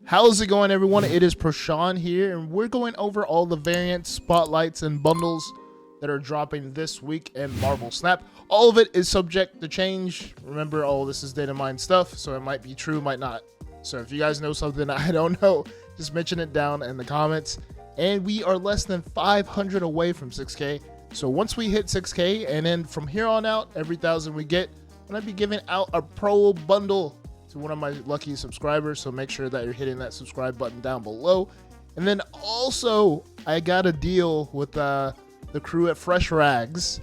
How's it going, everyone? It is Prashan here, and we're going over all the variants, spotlights, and bundles that are dropping this week in Marvel Snap. All of it is subject to change. Remember, all this is data mined stuff, so it might be true, might not. So if you guys know something I don't know, just mention it down in the comments. And we are less than 500 away from 6K. So once we hit 6K, and then from here on out, every 1,000 we get, I'm going to be giving out a pro bundle to one of my lucky subscribers. So make sure that you're hitting that subscribe button down below. And then also, I got a deal with the crew at Fresh Rags.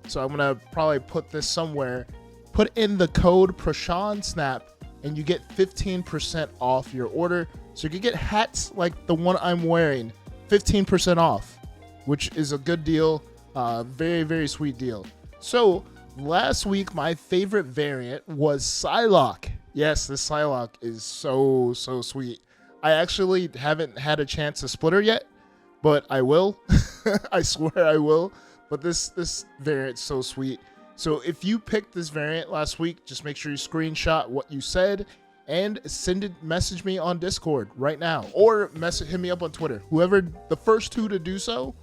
So I'm going to probably put this somewhere. Put in the code PrashanSnap, and you get 15% off your order. So you can get hats like the one I'm wearing, 15% off, which is a good deal. Very, very sweet deal. So last week, my favorite variant was Psylocke. Yes, this Psylocke is so sweet. I actually haven't had a chance to split her yet, but I will. I swear I will. But this variant's so sweet. So if you picked this variant last week, just make sure you screenshot what you said and message me on Discord right now, or hit me up on Twitter. Whoever the first two to do so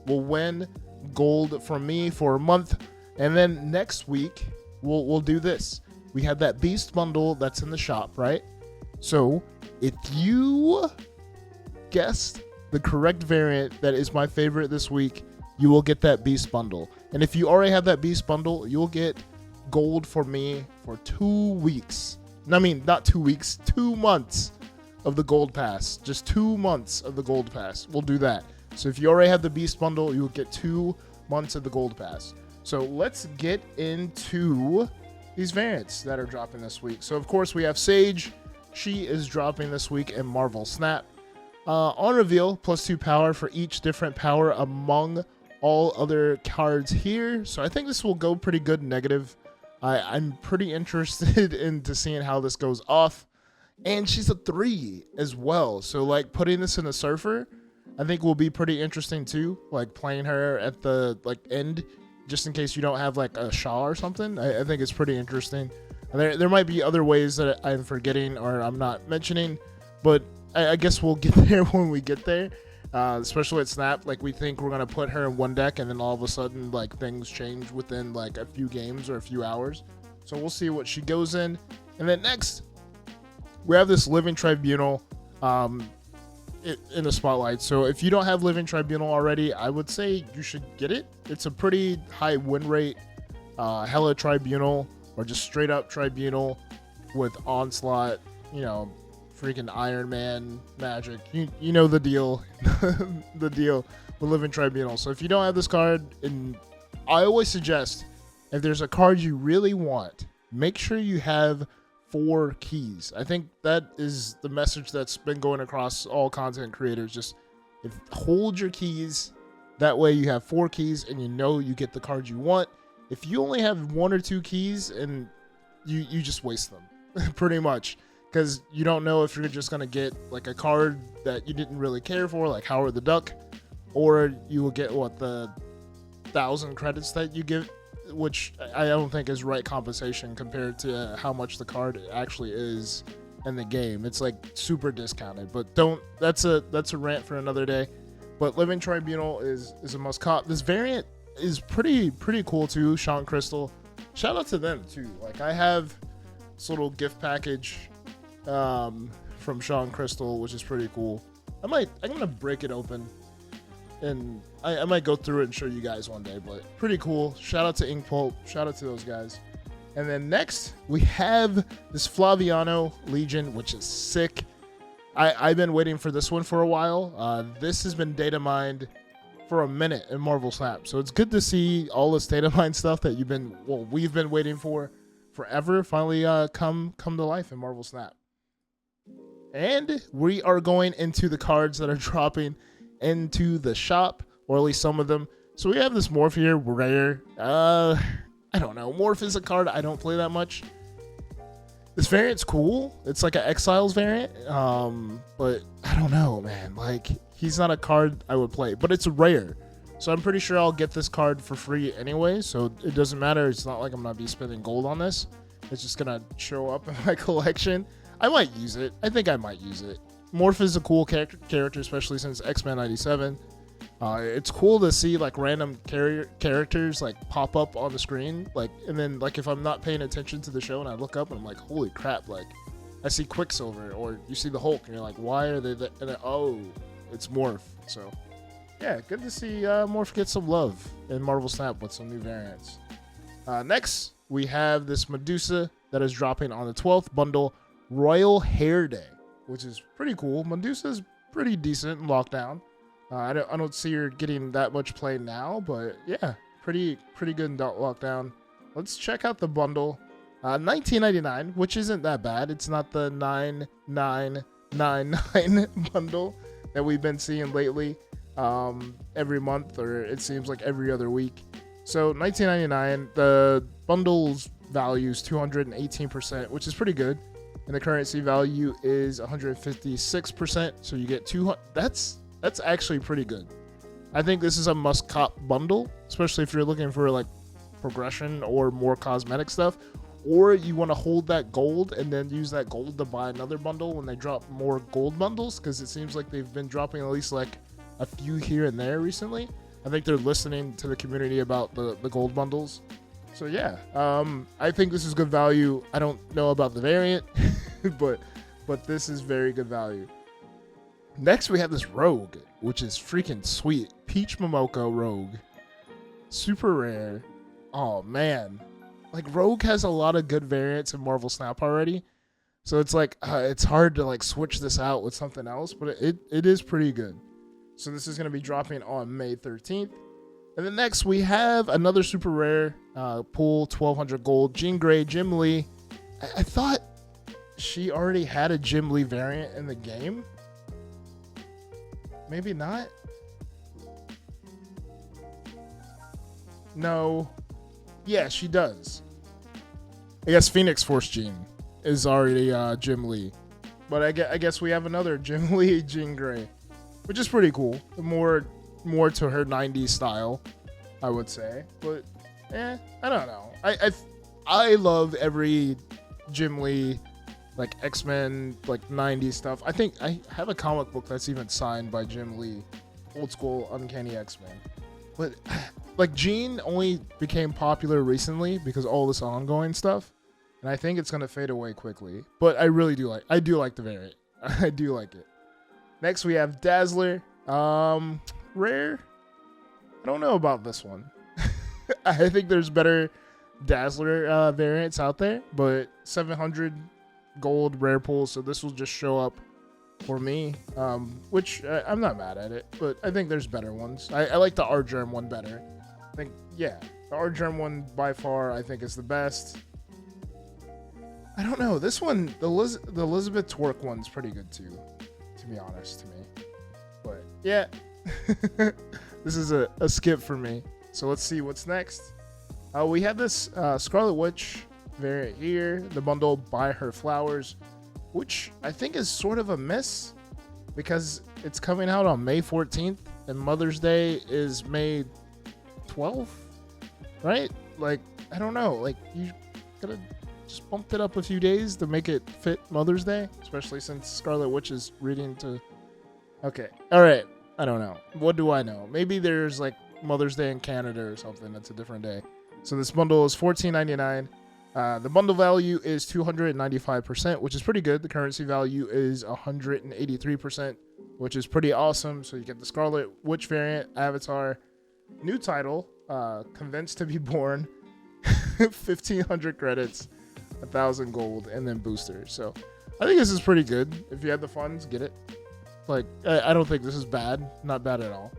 will win gold from me for a month. And then next week we'll do this. We have that beast bundle that's in the shop, right? So if you guessed the correct variant that is my favorite this week, you will get that beast bundle. And if you already have that beast bundle, you'll get gold for me for 2 weeks. I mean, not 2 weeks, 2 months of the gold pass. Just 2 months of the gold pass. We'll do that. So if you already have the beast bundle, you'll get 2 months of the gold pass. So let's get into these variants that are dropping this week. So of course we have Sage. She is dropping this week in Marvel Snap. On reveal, +2 power for each different power among all other cards here. So I think this will go pretty good negative. I'm pretty interested into seeing how this goes off. And she's a 3 as well. So like putting this in a Surfer, I think will be pretty interesting too. Like playing her at the end, just in case you don't have like a Shaw or something. I think it's pretty interesting. There might be other ways that I'm forgetting or I'm not mentioning, but I guess we'll get there when we get there. Especially at Snap, like we think we're gonna put her in one deck, and then all of a sudden like things change within like a few games or a few hours. So we'll see what she goes in. And then next, we have this Living Tribunal in the spotlight. So if you don't have Living Tribunal already, I would say you should get it. It's a pretty high win rate, hella Tribunal, or just straight up Tribunal with Onslaught, you know, freaking Iron Man magic. You know the deal. The deal with Living Tribunal. So if you don't have this card, and I always suggest, if there's a card you really want, make sure you have 4 keys. I think that is the message that's been going across all content creators. Just hold your keys. That way you have 4 keys and you know you get the card you want. If you only have 1 or 2 keys, and you just waste them pretty much, because you don't know if you're just going to get like a card that you didn't really care for, like Howard the Duck, or you will get what, the 1,000 credits that you give, which I don't think is right compensation compared to how much the card actually is in the game. It's like super discounted, but that's a rant for another day. But Living Tribunal is a must cop. This variant is pretty cool too. Sean Crystal, shout out to them too. Like I have this little gift package from Sean Crystal, which is pretty cool. I'm gonna break it open, and I might go through it and show you guys one day, but pretty cool. Shout out to Ink Pulp, shout out to those guys. And then next we have this Flaviano Legion, which is sick. I've been waiting for this one for a while. This has been data mined for a minute in Marvel Snap, so it's good to see all this data mine stuff that we've been waiting for forever finally come to life in Marvel Snap. And we are going into the cards that are dropping into the shop, or at least some of them. So we have this Morph here, rare. I don't know. Morph is a card I don't play that much. This variant's cool. It's like an Exiles variant. But I don't know, man. Like, he's not a card I would play, but it's rare. So I'm pretty sure I'll get this card for free anyway. So it doesn't matter. It's not like I'm going to be spending gold on this. It's just going to show up in my collection. I might use it. I think I might use it. Morph is a cool character, especially since X-Men 97. It's cool to see like random characters like pop up on the screen, like, and then like if I'm not paying attention to the show and I look up and I'm like, holy crap, like I see Quicksilver, or you see the Hulk and you're like, why are they and then, oh, it's Morph. So yeah, good to see Morph get some love in Marvel Snap with some new variants. Next we have this Medusa that is dropping on the 12th bundle, Royal Hair Day, which is pretty cool. Medusa's pretty decent in Lockdown. I don't see her getting that much play now, but yeah, pretty good in Lockdown. Let's check out the bundle. $19.99, which isn't that bad. It's not the $9.999 bundle that we've been seeing lately, every month, or it seems like every other week. So $19.99. The bundle's value is 218%, which is pretty good, and the currency value is 156%. So you get 200. That's actually pretty good. I think this is a must-cop bundle, especially if you're looking for like progression or more cosmetic stuff, or you want to hold that gold and then use that gold to buy another bundle when they drop more gold bundles, because it seems like they've been dropping at least like a few here and there recently. I think they're listening to the community about the gold bundles. So yeah, I think this is good value. I don't know about the variant, but this is very good value. Next, we have this Rogue, which is freaking sweet. Peach Momoko Rogue. Super rare. Oh, man. Like, Rogue has a lot of good variants in Marvel Snap already. So it's like, it's hard to, like, switch this out with something else. But it is pretty good. So this is going to be dropping on May 13th. And then next, we have another super rare pool, 1200 gold. Jean Grey, Jim Lee. I thought she already had a Jim Lee variant in the game. Maybe not. No. Yeah, she does. I guess Phoenix Force Jean is already Jim Lee. But I guess we have another Jim Lee Jean Grey, which is pretty cool. More to her 90s style, I would say. But I don't know. I love every Jim Lee, like X-Men, like 90s stuff. I think I have a comic book that's even signed by Jim Lee, old school Uncanny X-Men. But like Jean only became popular recently because all this ongoing stuff, and I think it's gonna fade away quickly. But I really do like the variant. I do like it. Next we have Dazzler. Rare. I don't know about this one. I think there's better Dazzler variants out there, but 700 gold rare pool, so this will just show up for me, which I'm not mad at it, but I think there's better ones. I like the R-Germ one better. I think, yeah, the R-Germ one by far I think is the best. I don't know, this one, the Elizabeth Twerk one's pretty good too, to be honest to me. But yeah, this is a skip for me. So let's see what's next. We have this Scarlet Witch variant here, the bundle Buy Her Flowers, which I think is sort of a miss because it's coming out on May 14th and Mother's Day is May 12th, right? Like, I don't know, like you gotta just bumped it up a few days to make it fit Mother's Day, especially since Scarlet Witch is reading to... Okay, all right, I don't know. What do I know? Maybe there's like Mother's Day in Canada or something. That's a different day. So this bundle is $14.99. The bundle value is 295%, which is pretty good. The currency value is 183%, which is pretty awesome. So you get the Scarlet Witch variant, Avatar, new title, Convinced to be Born, 1,500 credits, 1,000 gold, and then boosters. So I think this is pretty good. If you have the funds, get it. Like, I don't think this is bad. Not bad at all.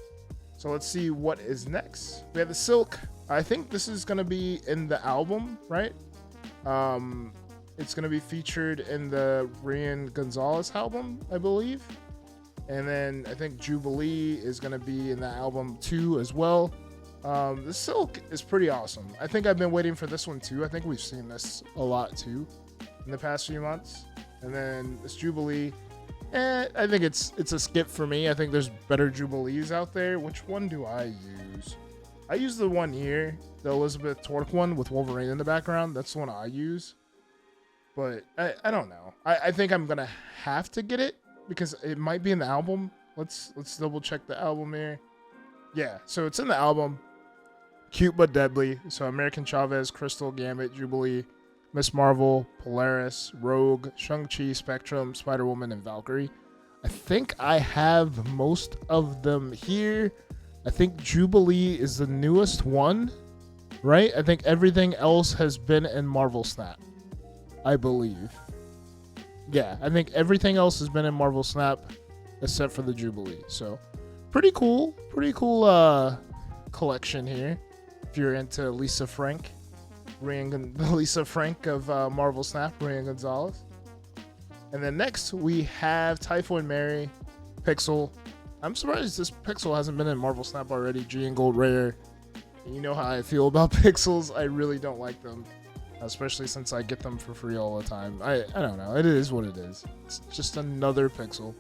So let's see what is next. We have the Silk. I think this is going to be in the album, right? It's going to be featured in the Rian Gonzalez album, I believe. And then I think Jubilee is going to be in the album too as well. The Silk is pretty awesome. I think I've been waiting for this one too. I think we've seen this a lot too in the past few months. And then this Jubilee, I think it's a skip for me. I think there's better Jubilees out there. Which one do I use? I use the one here, the Elizabeth Twerk one with Wolverine in the background. That's the one I use. But I don't know. I think I'm going to have to get it because it might be in the album. Let's double check the album here. Yeah, so it's in the album. Cute but deadly. So American Chavez, Crystal, Gambit, Jubilee, Miss Marvel, Polaris, Rogue, Shang-Chi, Spectrum, Spider-Woman, and Valkyrie. I think I have most of them here. I think Jubilee is the newest one, right? I think everything else has been in Marvel Snap, I believe. Yeah, I think everything else has been in Marvel Snap except for the Jubilee. So pretty cool collection here. If you're into Lisa Frank, Lisa Frank of Marvel Snap, Ryan Gonzalez. And then next we have Typhoid Mary, Pixel. I'm surprised this Pixel hasn't been in Marvel Snap already. G and Gold Rare. And you know how I feel about Pixels. I really don't like them, especially since I get them for free all the time. I don't know. It is what it is. It's just another Pixel.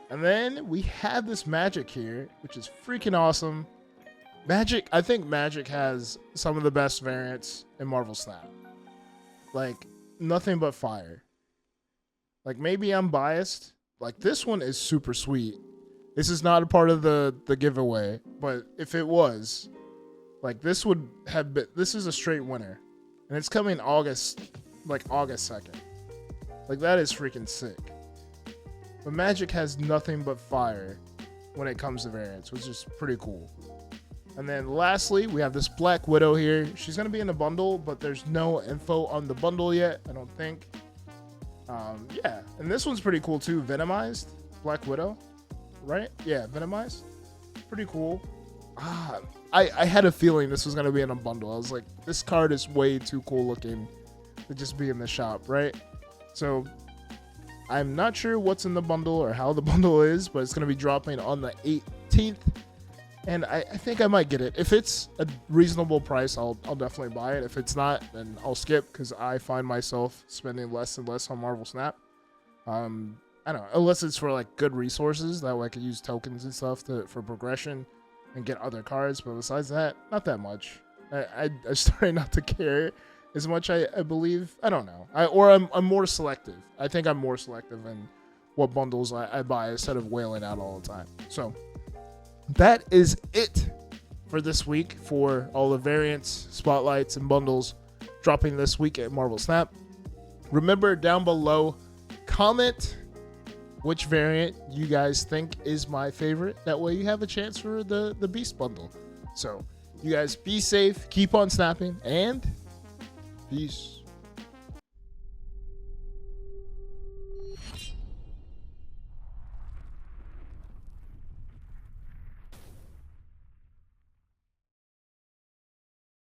And then we have this Magic here, which is freaking awesome. Magic, I think Magic has some of the best variants in Marvel Snap. Like, nothing but fire. Like, maybe I'm biased. Like, this one is super sweet. This is not a part of the giveaway, but if it was, like, this would have been, this is a straight winner. And it's coming August 2nd. Like, that is freaking sick. But Magic has nothing but fire when it comes to variants, which is pretty cool. And then lastly, we have this Black Widow here. She's going to be in a bundle, but there's no info on the bundle yet, I don't think. Yeah, and this one's pretty cool too. Venomized Black Widow, right? Yeah, Venomized. Pretty cool. I had a feeling this was going to be in a bundle. I was like, this card is way too cool looking to just be in the shop, right? So I'm not sure what's in the bundle or how the bundle is, but it's going to be dropping on the 18th. And I think I might get it. If it's a reasonable price, I'll definitely buy it. If it's not, then I'll skip, because I find myself spending less and less on Marvel Snap. I don't know, unless it's for like good resources, that way I could use tokens and stuff for progression and get other cards. But besides that, not that much. I'm starting not to care as much. I believe. I don't know. I'm more selective. I think I'm more selective in what bundles I buy instead of wailing out all the time. So that is it for this week for all the variants, spotlights, and bundles dropping this week at Marvel Snap. Remember, down below, comment which variant you guys think is my favorite. That way you have a chance for the Beast bundle. So you guys be safe, keep on snapping, and peace.